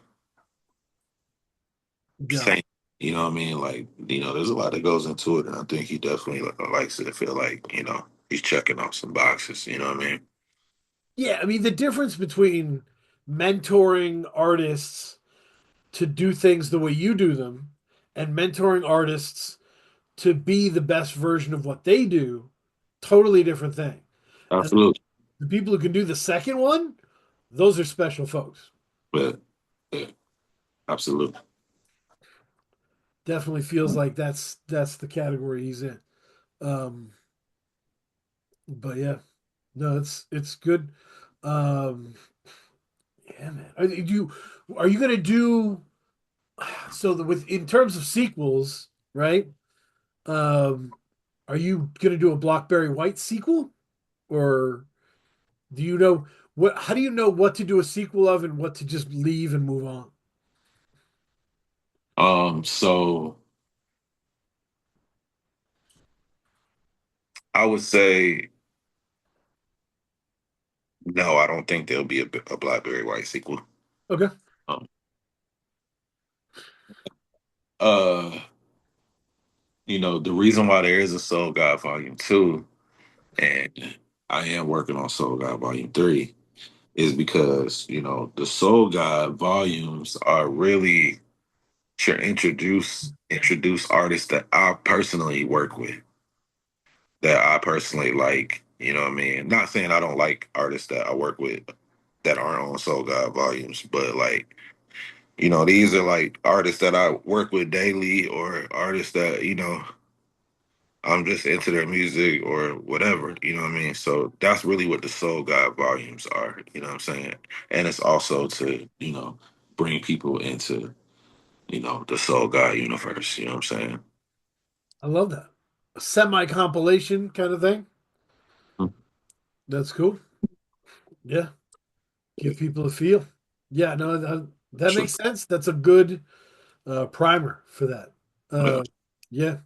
saying. You know what I mean? Like, there's a lot that goes into it, and I think he definitely likes it to feel like he's checking off some boxes. You know what I mean? Yeah, I mean the difference between mentoring artists to do things the way you do them and mentoring artists to be the best version of what they do, totally different thing. And Absolutely. the people who can do the second one, those are special folks. But yeah, absolutely. Definitely feels like that's the category he's in. Um, but yeah, no, it's good. Um, yeah, man. Are you gonna do so with in terms of sequels, right? Um, are you gonna do a Blackberry White sequel, or do you know what? How do you know what to do a sequel of and what to just leave and move on? So I would say no. I don't think there'll be a Blackberry White sequel. Okay, Um, uh, the reason why there is a Soul God Volume 2, and I am working on Soul God Volume 3, is because, the Soul God volumes are really to introduce artists that I personally work with, that I personally like. You know what I mean? Not saying I don't like artists that I work with, that aren't on Soul God volumes, but like, you know, these are like artists that I work with daily or artists that, you know, I'm just into their music or whatever, you know what I mean? So that's really what the Soul God volumes are, you know what I'm saying? And it's also to, you know, bring people into, you know, the Soul God universe, you know what I'm saying? I love that. A semi compilation kind of thing. That's cool. Yeah. Give people a feel. Yeah, no, that Sure. makes sense. That's a good primer for that. Yeah. Yeah.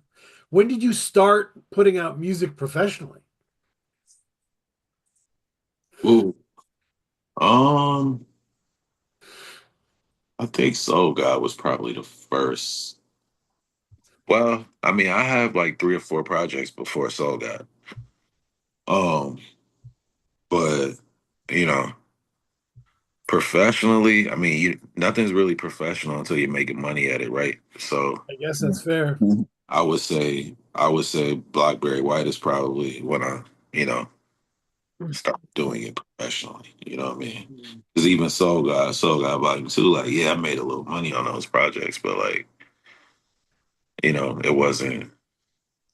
When did you start putting out music professionally? Ooh. Um, I think Soul God was probably the first. Well, I mean, I have like 3 or 4 projects before Soul God. Um, but you know, professionally, I mean, nothing's really professional until you're making money at it, right? So I guess that's fair. I would say Blackberry White is probably when I, you know, start doing it professionally. You know what I mean? Because even Soul God Volume 2, like, yeah, I made a little money on those projects, but like, you know, it wasn't.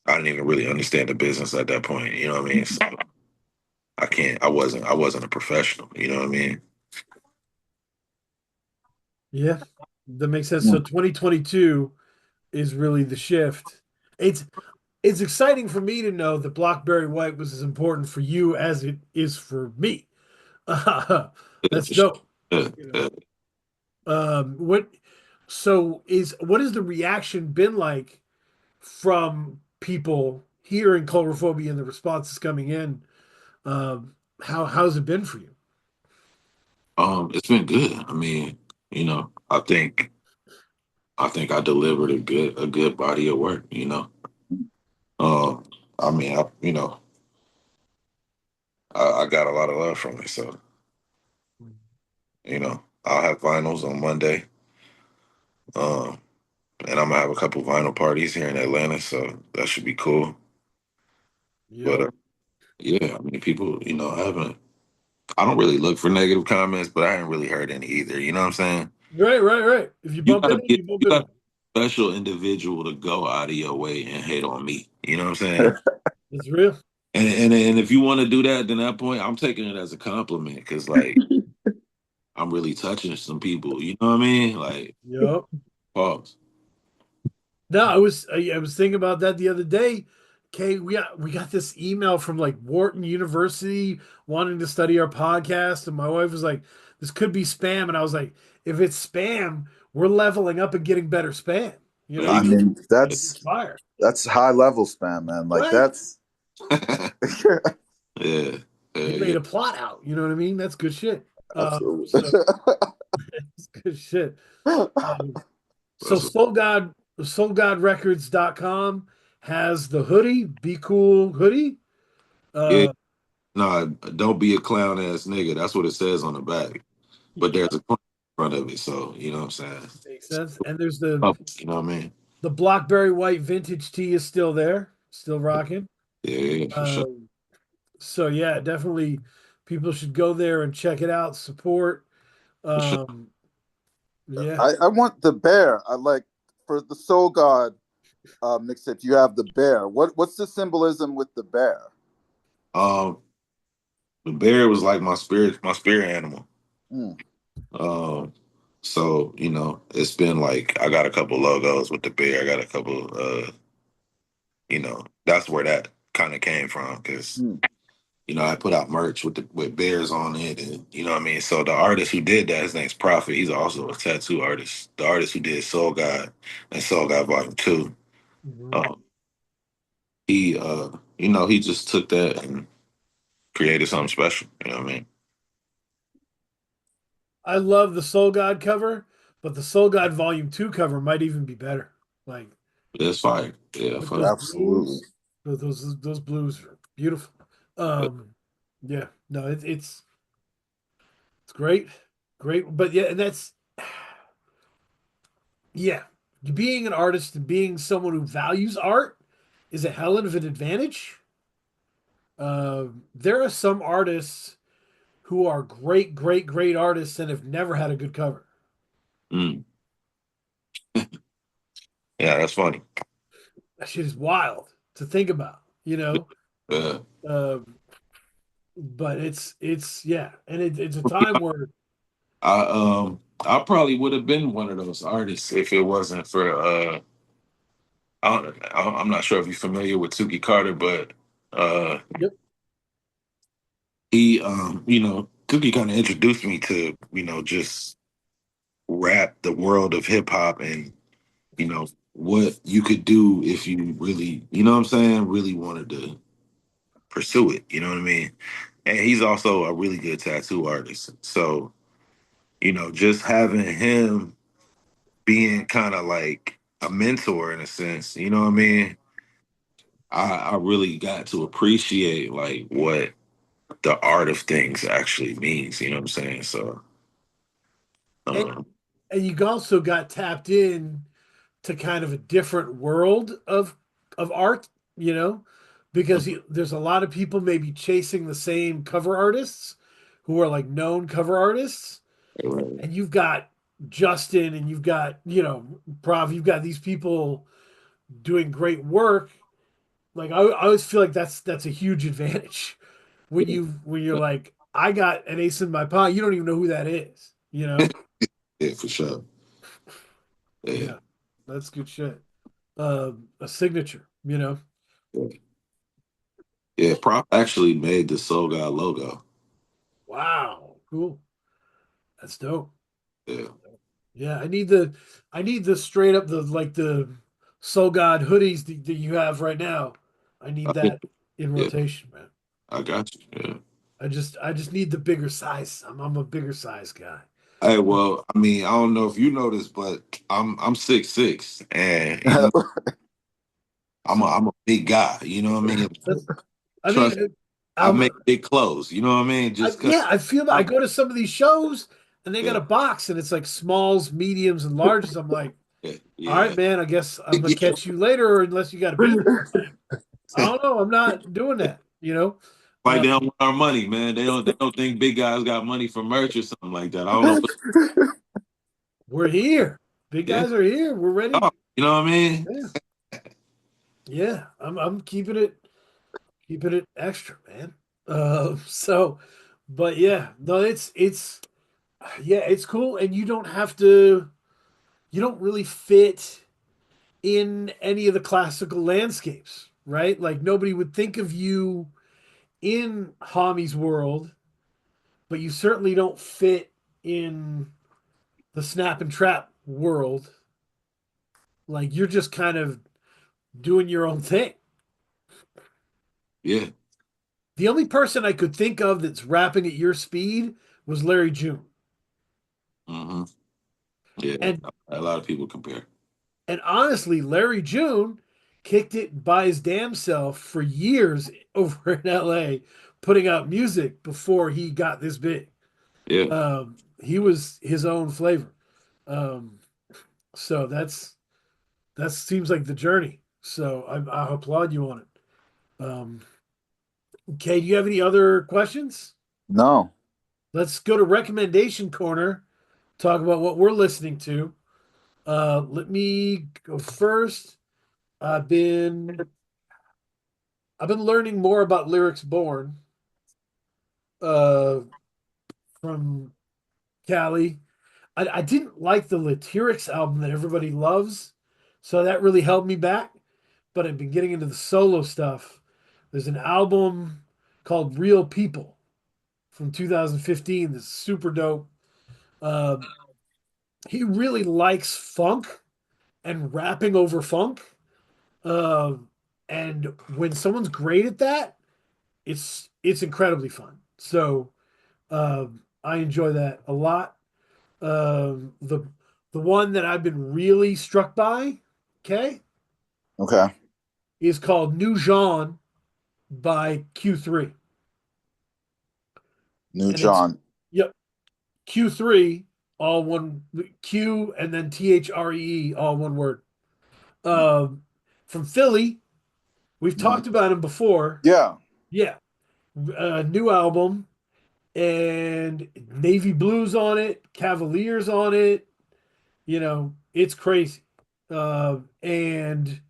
I didn't even really understand the business at that point. You know what I mean? So I can't. I wasn't a professional. You know what I mean? Yeah, that makes sense. So 2022 is really the shift. It's it's exciting for me to know that Blackberry White was as important for you as it is for me. Yeah, That's for sure. dope. Yeah, You yeah. what so is what has the reaction been like from people here in Coulrophobia and the responses coming in? How's it been for you? It's been good. I mean, you know, I think I delivered a good body of work. You know, um, I mean, I got a lot of love from it. So, you know, I'll have vinyls on Monday. Um, and I'm gonna have a couple vinyl parties here in Atlanta, so that should be cool. But Yep. yeah, I mean, people, you know, I haven't. I don't really look for negative comments, but I haven't really heard any either. You know what I'm saying? Right, right, right. If you You bump gotta into it, get, you bump you into got it. a special individual to go out of your way and hate on me. You know what I'm saying? It's real. And if you want to do that, then that point, I'm taking it as a compliment because like I'm really touching some people. You know what I mean? Like, Yep. pause. No, I was thinking about that the other day. Okay, we got this email from like Wharton University wanting to study our podcast, and my wife was like, "This could be spam," and I was like, "If it's spam, we're leveling up and getting better spam." You There know, you I go. mean, it's fire, that's high level spam, man. Like right? that's Yeah, You yeah. made a plot out. You know what I mean? That's good shit. absolutely. So it's good shit. Um, So That's soulgodrecords.com has the hoodie, Be Cool hoodie. yeah. Uh No, don't be a clown ass nigga. That's what it says on the back. But yeah, there's a clown in front of it, so you know what I'm saying. makes sense. And there's the Oh, you know what I mean? the Blackberry White vintage tee is still there, still rocking. Yeah, yeah, for sure. So yeah, definitely people should go there and check it out, support. For sure. Um yeah. I want the bear. I like for the Soul God mixtape. You have the bear. What's the symbolism with the bear? Um, the bear was like my spirit animal. Mm. Um, so you know, it's been like I got a couple logos with the bear. I got a couple. You know, that's where that kind of came from because Mm. you know I put out merch with bears on it, and you know what I mean. So the artist who did that, his name's Prophet. He's also a tattoo artist. The artist who did Soul God and Soul God Volume 2. Mhm. Um, he you know, he just took that and created something special. You know what I mean? I love the Soul God cover, but the Soul God Volume 2 cover might even be better. Like It's fire. Yeah, with fuck. those Absolutely. blues, those blues are beautiful. Yeah, no, it's great, great. But yeah, and that's yeah, being an artist and being someone who values art is a hell of an advantage. There are some artists who are great, great, great artists and have never had a good cover. Mm. Yeah, that's funny. That shit is wild to think about, you know. Uh, Um, but it's yeah, and it's a time where I probably would have been one of those artists if it wasn't for I'm not sure if you're familiar with Suki Carter, but uh yep, he Suki kind of introduced me to, just rap, the world of hip hop, and what you could do if you really, what I'm saying, really wanted to pursue it, you know what I mean? And he's also a really good tattoo artist. So, just having him being kind of like a mentor in a sense, you know what I mean? I really got to appreciate like what the art of things actually means, you know what I'm saying? So, and um, you also got tapped in to kind of a different world of art, you know, because there's a lot of people maybe chasing the same cover artists who are like known cover artists, and you've got Justin and you've got Prav, you've got these people doing great work. Like I always feel like that's a huge advantage when you're like, I got an ace in my pie, you don't even know who that is, you know. yeah, for sure. Yeah. Yeah, that's good shit. A signature, you know. Yeah, Prop actually made the Soul God logo. Wow, cool. That's dope. Yeah. Yeah, I need the straight up the Soul God hoodies that you have right now. I need Yeah, that in yeah, rotation, man. I got you. Yeah. I just need the bigger size. I'm a bigger size guy. Hey, well, I mean, I don't know if you know this, but I'm 6'6", and I'm a big guy. You know what I mean? That's I Trust, mean, I I'm make big clothes. You know what I mean? Just because yeah, I feel that I I'm go to some of these shows and they got yeah, a box and it's like smalls, mediums, and larges. I'm like, yeah, all right, yeah. man, I guess I'm gonna catch you later, unless you got a business. I don't know. I'm not doing that, you know. Like they don't want our money, man. They don't think big guys got money for merch or something like that. I don't know. We're here. Big Yeah, guys are here. We're ready. oh, you know what I mean? Yeah. Yeah. I'm keeping it extra, man. So but yeah, no, it's yeah, it's cool. And you don't really fit in any of the classical landscapes, right? Like nobody would think of you in Hami's world, but you certainly don't fit in the snap and trap world. Like you're just kind of doing your own thing. Yeah. The only person I could think of that's rapping at your speed was Larry June. hmm Yeah. And A lot of people compare. honestly, Larry June kicked it by his damn self for years over in LA, putting out music before he got this big. Yeah. He was his own flavor. Um, so that seems like the journey. So I applaud you on it. Okay, do you have any other questions? No. Let's go to recommendation corner. Talk about what we're listening to. Let me go first. I've been learning more about Lyrics Born uh, from Cali. I didn't like the Lyrics album that everybody loves, so that really held me back. But I've been getting into the solo stuff. There's an album called Real People from 2015 that's super dope. Uh, he really likes funk and rapping over funk. Uh, and when someone's great at that, it's incredibly fun. So I enjoy that a lot. The one that I've been really struck by, okay, Okay. is called New Jean by Q3, New and it's John. yep Q3 all one Q and then THREE all one word. Um, from Philly, we've Mhm. talked about him before. Yeah. Yeah, new album. and Navy Blues on it, Cavaliers on it. It's crazy. And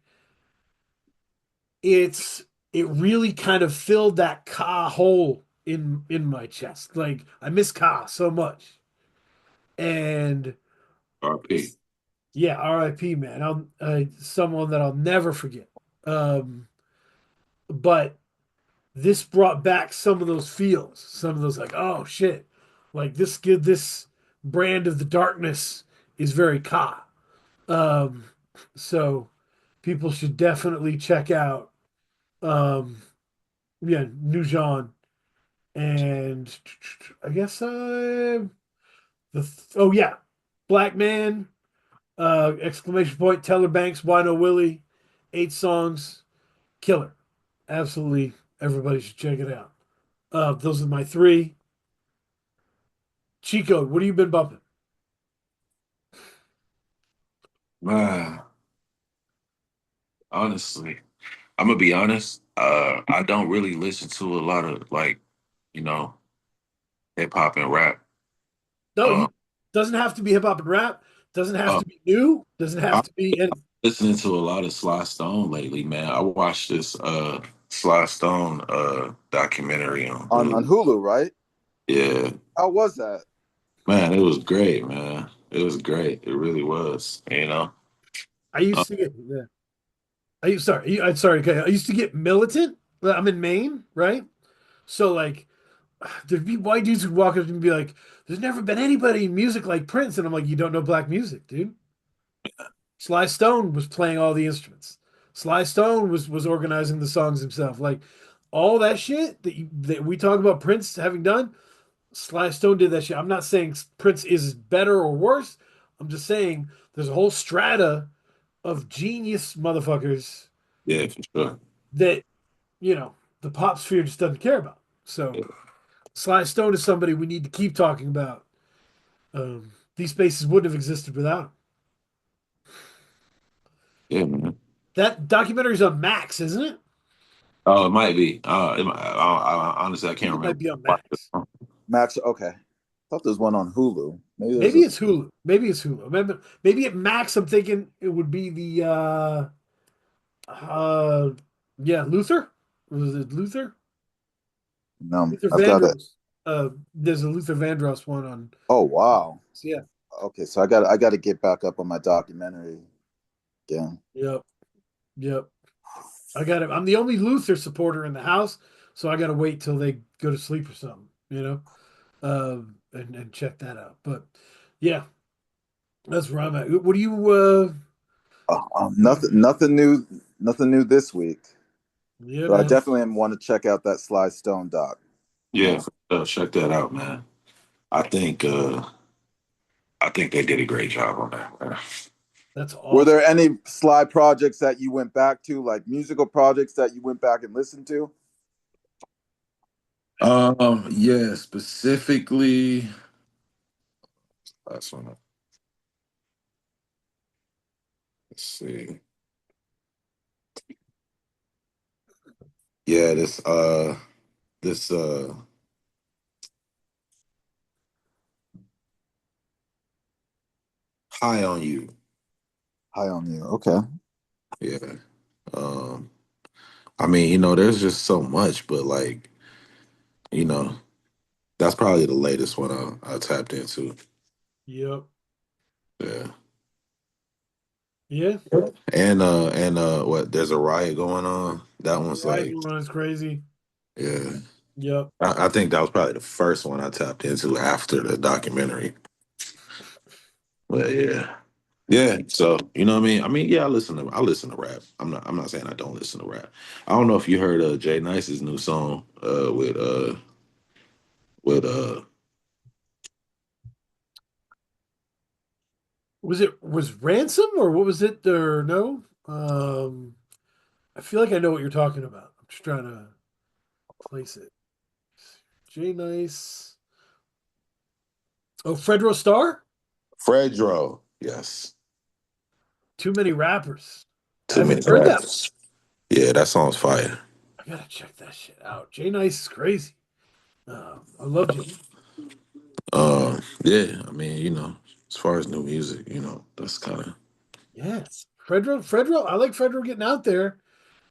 it really kind of filled that Ka hole in my chest. Like I miss Ka so much. And RP. yeah, R.I.P. man. Someone that I'll never forget. But this brought back some of those feels, some of those like, oh shit, like this brand of the darkness is very Ka. Um, so people should definitely check out um yeah, New Jean and I guess oh yeah, Black Man, exclamation point, Teller Banks, Wino Willie, 8 songs, killer. Absolutely everybody should check it out. Those are my three. Cheeko, what have you been bumping? Man, honestly, I'm gonna be honest. I don't really listen to a lot of like, you know, hip hop and rap. No, Um, you doesn't have to be hip hop and rap, doesn't have uh, to be new, doesn't have I'm to be anything. listening to a lot of Sly Stone lately, man. I watched this Sly Stone documentary on On Hulu. Hulu, right? Yeah, How was that? man, it was great, man. It was great. It really was. I Uh, used to get yeah. I'm sorry, okay. I used to get militant. I'm in Maine, right? So like there'd be white dudes who'd walk up and be like, "There's never been anybody in music like Prince," and I'm like, "You don't know black music, dude." Sly Stone was playing all the instruments. Sly Stone was organizing the songs himself. Like all that shit that we talk about Prince having done, Sly Stone did that shit. I'm not saying Prince is better or worse. I'm just saying there's a whole strata of genius motherfuckers yeah, for sure. that the pop sphere just doesn't care about. So Yeah, Sly Stone is somebody we need to keep talking about. These spaces wouldn't have existed without him. yeah, man. That documentary's on Max, isn't it? Oh, it might be. Honestly, I I think can't it remember. might be on Max. Max, okay. Thought there was one on Hulu. Maybe there's Maybe a it's Hulu. Maybe it's Hulu. Maybe at Max, I'm thinking it would be the uh yeah, Luther. Was it Luther? no. Luther I've got it. Vandross. There's a Luther Vandross one on. Oh wow. Yeah. Okay, so I got to get back up on my documentary again. Yep. Yep. I got it. I'm the only Luther supporter in the house, so I got to wait till they go to sleep or something, and check that out. But yeah, that's where I'm at. What do you? Nothing new this week. Yeah, But I man. definitely want to check out that Sly Stone doc. Yeah, check that out, man. I think uh I think they did a great job on that, man. That's Were awesome. there any Sly projects that you went back to, like musical projects that you went back and listened to? Yeah, specifically last one. Let's see. Yeah, this High on You. High on You. Okay. Yeah. Um there's just so much, but like, you know, that's probably the latest one I tapped into. Yep. Yeah. Yeah. And what, there's a riot going on. That one's Right. like, One is crazy. yeah. Yep. I think that was probably the first one I tapped into after the documentary. But yeah. Yeah. So, you know what I mean? Yeah, I listen to rap. I'm not saying I don't listen to rap. I don't know if you heard Jay Nice's new song with Was Ransom or what was it? Or no? I feel like I know what you're talking about. I'm just trying to place it. Jay Nice. Oh, Fredro Starr? Fredro. Yes. Too many rappers. I Too haven't many heard that. rappers. Yeah, that song's fire. I gotta check that shit out. Jay Nice is crazy. I loved you. Yeah, I mean, as far as new music, that's kind of. Yes, Fredro. I like Fredro getting out there,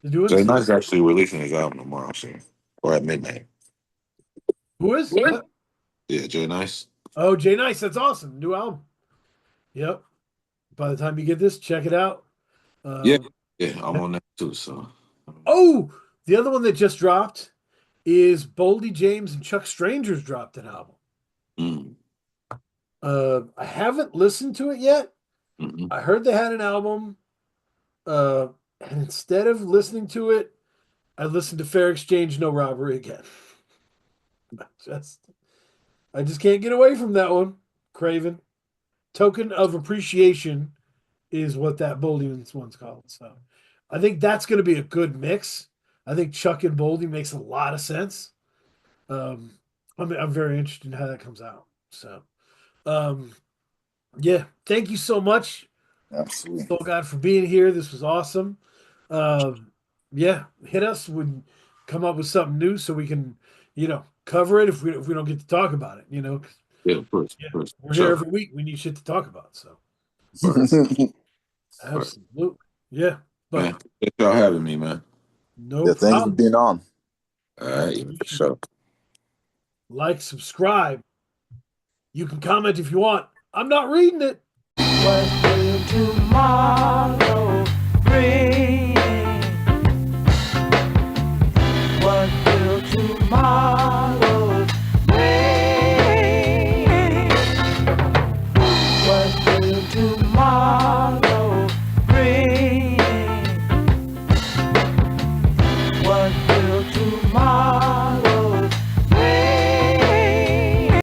doing Jay some. Nice actually releasing his album tomorrow, I'm sure, or at midnight. Who is? What? What? Yeah, Jay Nice. Oh, Jay Nice. That's awesome. New album. Yep. By the time you get this, check it out. Yeah, yeah, I'm on that too. So. Oh, the other one that just dropped is Boldy James and Chuck Stranger's dropped an album. Mm, I haven't listened to it yet. mm-hmm. I heard they had an album, and instead of listening to it, I listened to Fair Exchange, No Robbery again. just, I just can't get away from that one. Craven. Token of Appreciation is what that Boldy one's called. So I think that's going to be a good mix. I think Chuck and Boldy makes a lot of sense. I'm very interested in how that comes out. So, yeah, thank you so much, Absolutely. Soul God, for being here. This was awesome. Yeah, hit us when come up with something new so we can, cover it if we don't get to talk about it. Yeah, of course, Yeah, of course. we're here Sure. every week. We need shit to talk about. So, Right. absolutely, yeah. But Man, thank y'all having me, man. no Yeah, thank you for problem. being on. All right, for sure. Like, subscribe. You can comment if you want. I'm not reading it. What will tomorrow bring? What will tomorrow bring? What will tomorrow